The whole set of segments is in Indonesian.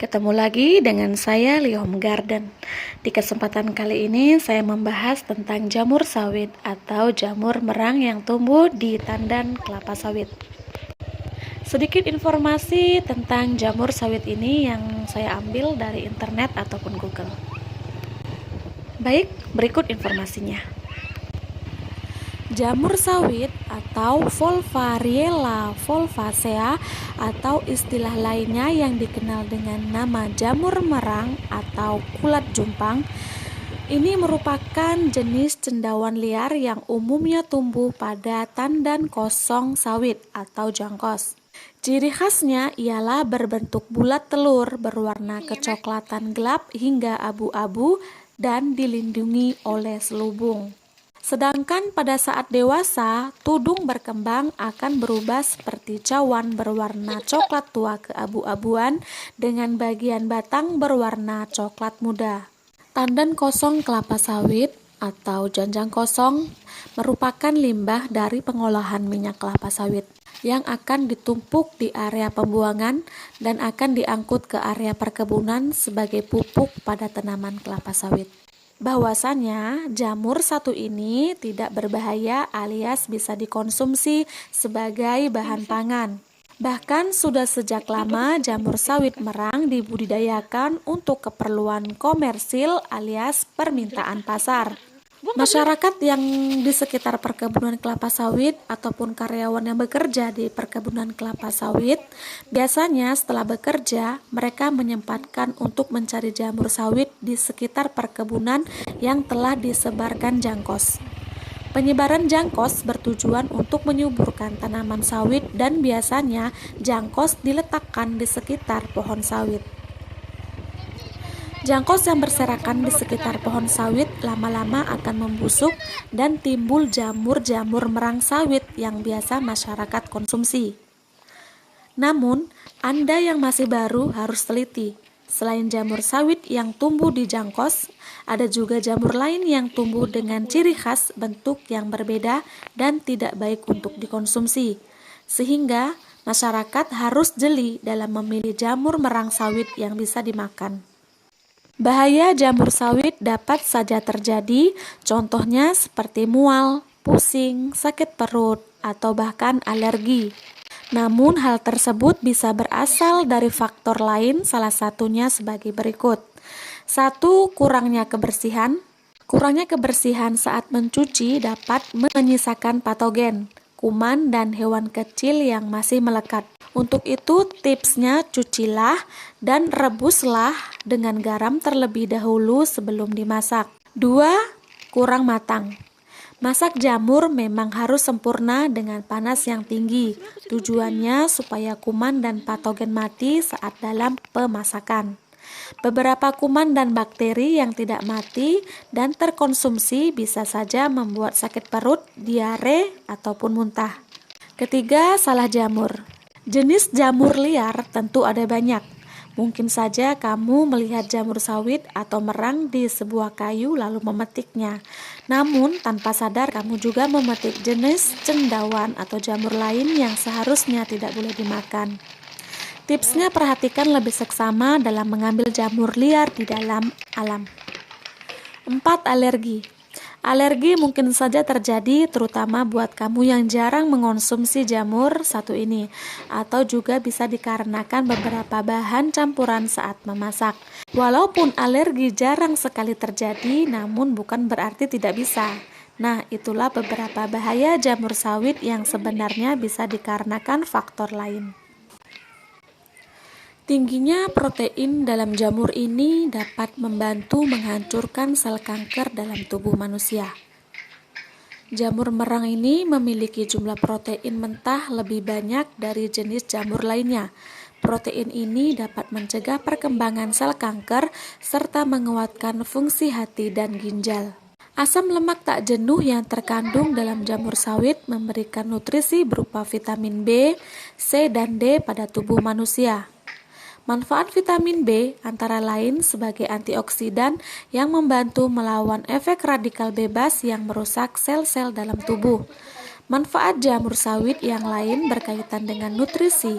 Ketemu lagi dengan saya Liom Garden. Di kesempatan kali ini saya membahas tentang jamur sawit atau jamur merang yang tumbuh di tandan kelapa sawit. Sedikit informasi tentang jamur sawit ini yang saya ambil dari internet ataupun Google. Baik, berikut informasinya. Jamur sawit atau Volvariella volvacea atau istilah lainnya yang dikenal dengan nama jamur merang atau kulat jumpang ini merupakan jenis cendawan liar yang umumnya tumbuh pada tandan kosong sawit atau jangkos. Ciri khasnya ialah berbentuk bulat telur berwarna kecoklatan gelap hingga abu-abu dan dilindungi oleh selubung. Sedangkan pada saat dewasa, tudung berkembang akan berubah seperti cawan berwarna coklat tua keabu-abuan dengan bagian batang berwarna coklat muda. Tandan kosong kelapa sawit atau janjang kosong merupakan limbah dari pengolahan minyak kelapa sawit yang akan ditumpuk di area pembuangan dan akan diangkut ke area perkebunan sebagai pupuk pada tanaman kelapa sawit. Bahwasannya jamur satu ini tidak berbahaya alias bisa dikonsumsi sebagai bahan pangan. Bahkan sudah sejak lama jamur sawit merang dibudidayakan untuk keperluan komersil alias permintaan pasar. Masyarakat yang di sekitar perkebunan kelapa sawit ataupun karyawan yang bekerja di perkebunan kelapa sawit, biasanya setelah bekerja, mereka menyempatkan untuk mencari jamur sawit di sekitar perkebunan yang telah disebarkan jangkos. Penyebaran jangkos bertujuan untuk menyuburkan tanaman sawit dan biasanya jangkos diletakkan di sekitar pohon sawit. Jangkos yang berserakan di sekitar pohon sawit lama-lama akan membusuk dan timbul jamur-jamur merang sawit yang biasa masyarakat konsumsi. Namun, Anda yang masih baru harus teliti. Selain jamur sawit yang tumbuh di jangkos, ada juga jamur lain yang tumbuh dengan ciri khas bentuk yang berbeda dan tidak baik untuk dikonsumsi. Sehingga, masyarakat harus jeli dalam memilih jamur merang sawit yang bisa dimakan. Bahaya jamur sawit dapat saja terjadi, contohnya seperti mual, pusing, sakit perut, atau bahkan alergi. Namun hal tersebut bisa berasal dari faktor lain, salah satunya sebagai berikut. 1. Kurangnya kebersihan. Kurangnya kebersihan saat mencuci dapat menyisakan patogen, kuman, dan hewan kecil yang masih melekat. Untuk itu tipsnya cucilah dan rebuslah dengan garam terlebih dahulu sebelum dimasak. 2. Kurang matang. Masak jamur memang harus sempurna dengan panas yang tinggi. Tujuannya supaya kuman dan patogen mati saat dalam pemasakan. Beberapa kuman dan bakteri yang tidak mati dan terkonsumsi bisa saja membuat sakit perut, diare, ataupun muntah. Ketiga, salah jamur. Jenis jamur liar tentu ada banyak. Mungkin saja kamu melihat jamur sawit atau merang di sebuah kayu lalu memetiknya. Namun tanpa sadar kamu juga memetik jenis cendawan atau jamur lain yang seharusnya tidak boleh dimakan. Tipsnya perhatikan lebih seksama dalam mengambil jamur liar di dalam alam. 4. Alergi. Alergi mungkin saja terjadi terutama buat kamu yang jarang mengonsumsi jamur satu ini, atau juga bisa dikarenakan beberapa bahan campuran saat memasak. Walaupun alergi jarang sekali terjadi, namun bukan berarti tidak bisa. Nah, itulah beberapa bahaya jamur sawit yang sebenarnya bisa dikarenakan faktor lain. Tingginya protein dalam jamur ini dapat membantu menghancurkan sel kanker dalam tubuh manusia. Jamur merang ini memiliki jumlah protein mentah lebih banyak dari jenis jamur lainnya. Protein ini dapat mencegah perkembangan sel kanker serta menguatkan fungsi hati dan ginjal. Asam lemak tak jenuh yang terkandung dalam jamur sawit memberikan nutrisi berupa vitamin B, C, dan D pada tubuh manusia. Manfaat vitamin B antara lain sebagai antioksidan yang membantu melawan efek radikal bebas yang merusak sel-sel dalam tubuh. Manfaat jamur sawit yang lain berkaitan dengan nutrisi.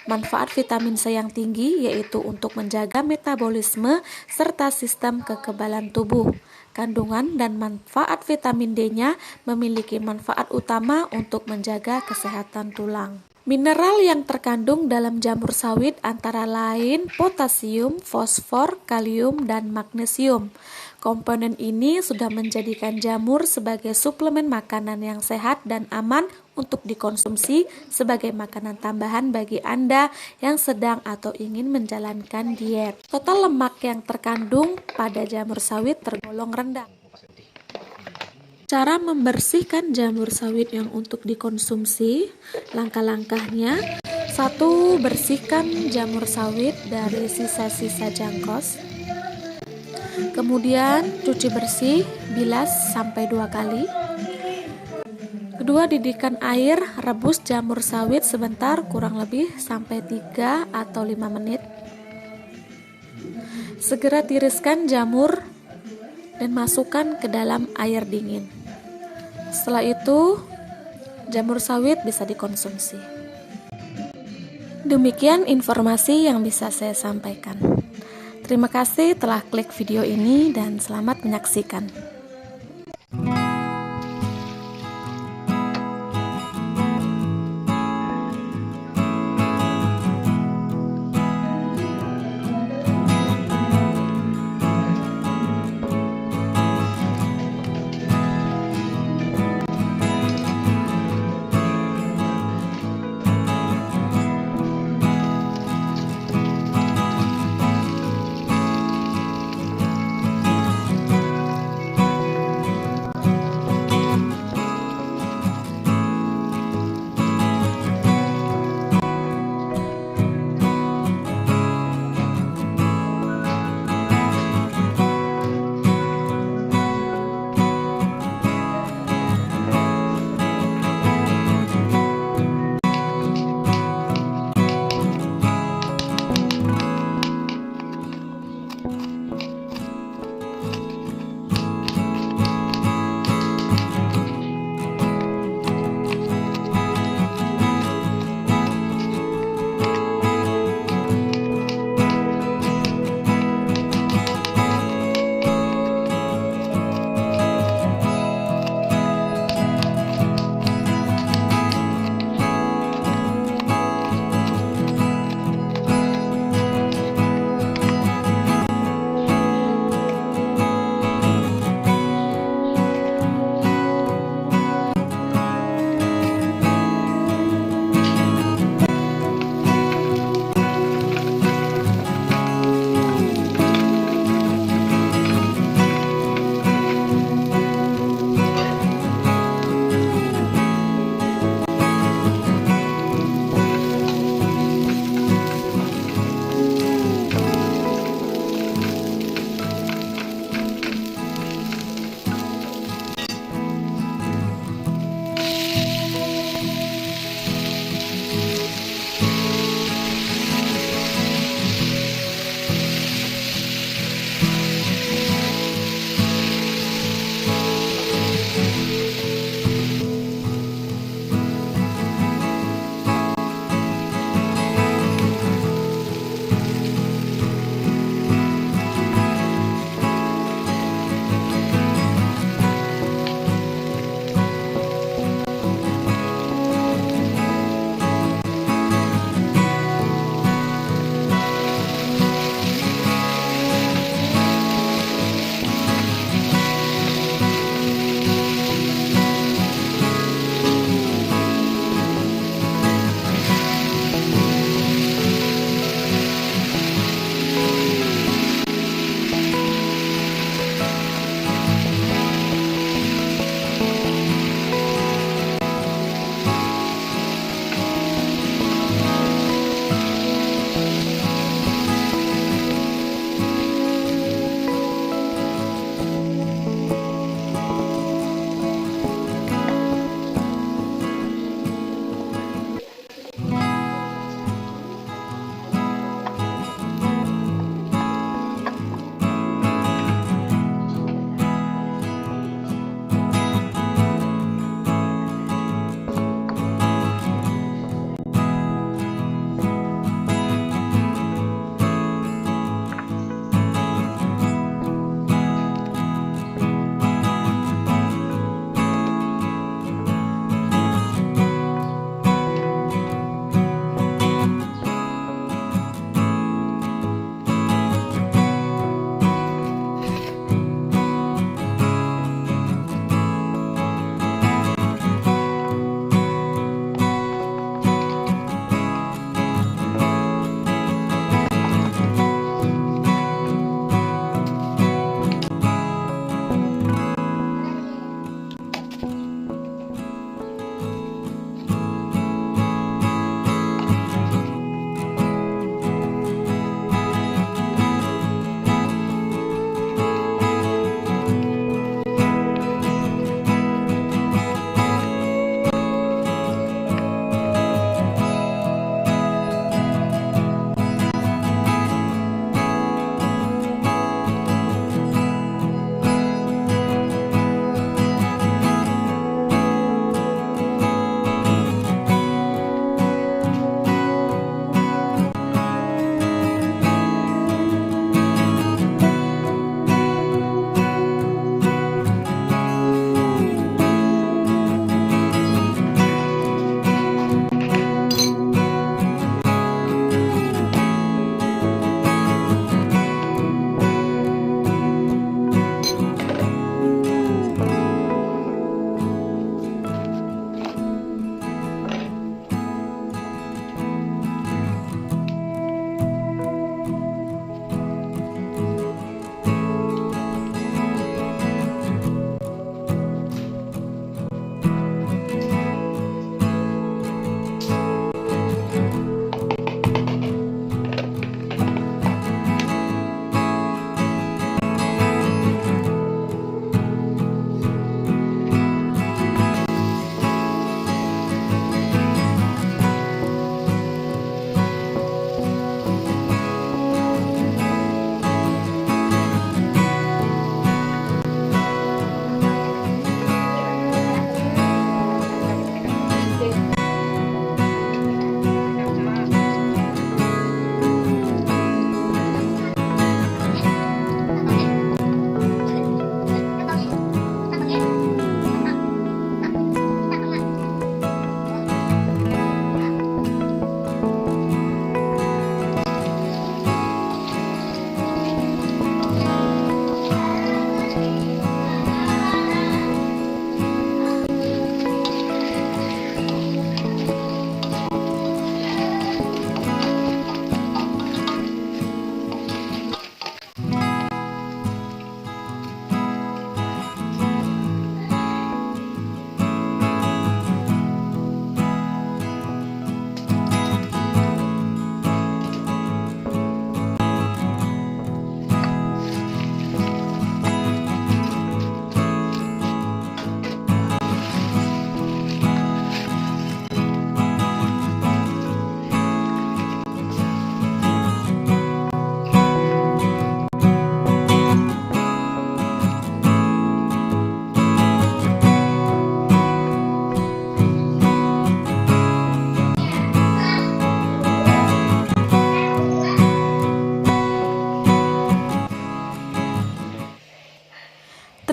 Manfaat vitamin C yang tinggi yaitu untuk menjaga metabolisme serta sistem kekebalan tubuh. Kandungan dan manfaat vitamin D-nya memiliki manfaat utama untuk menjaga kesehatan tulang. Mineral yang terkandung dalam jamur sawit antara lain potasium, fosfor, kalium, dan magnesium. Komponen ini sudah menjadikan jamur sebagai suplemen makanan yang sehat dan aman untuk dikonsumsi sebagai makanan tambahan bagi Anda yang sedang atau ingin menjalankan diet. Total lemak yang terkandung pada jamur sawit tergolong rendah. Cara membersihkan jamur sawit yang untuk dikonsumsi, langkah-langkahnya: 1. Bersihkan jamur sawit dari sisa-sisa jangkos. Kemudian cuci bersih, bilas sampai 2 kali. Kedua, didihkan air, rebus jamur sawit sebentar kurang lebih sampai 3 atau 5 menit. Segera tiriskan jamur dan masukkan ke dalam air dingin. Setelah itu, jamur sawit bisa dikonsumsi. Demikian informasi yang bisa saya sampaikan. Terima kasih telah klik video ini dan selamat menyaksikan.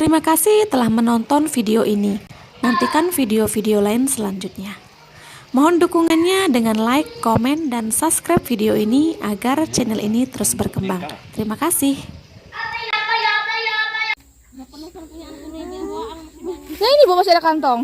Terima kasih telah menonton video ini. Nantikan video-video lain selanjutnya. Mohon dukungannya dengan like, komen, dan subscribe video ini agar channel ini terus berkembang. Terima kasih. Nah ini bawa masih ada kantong.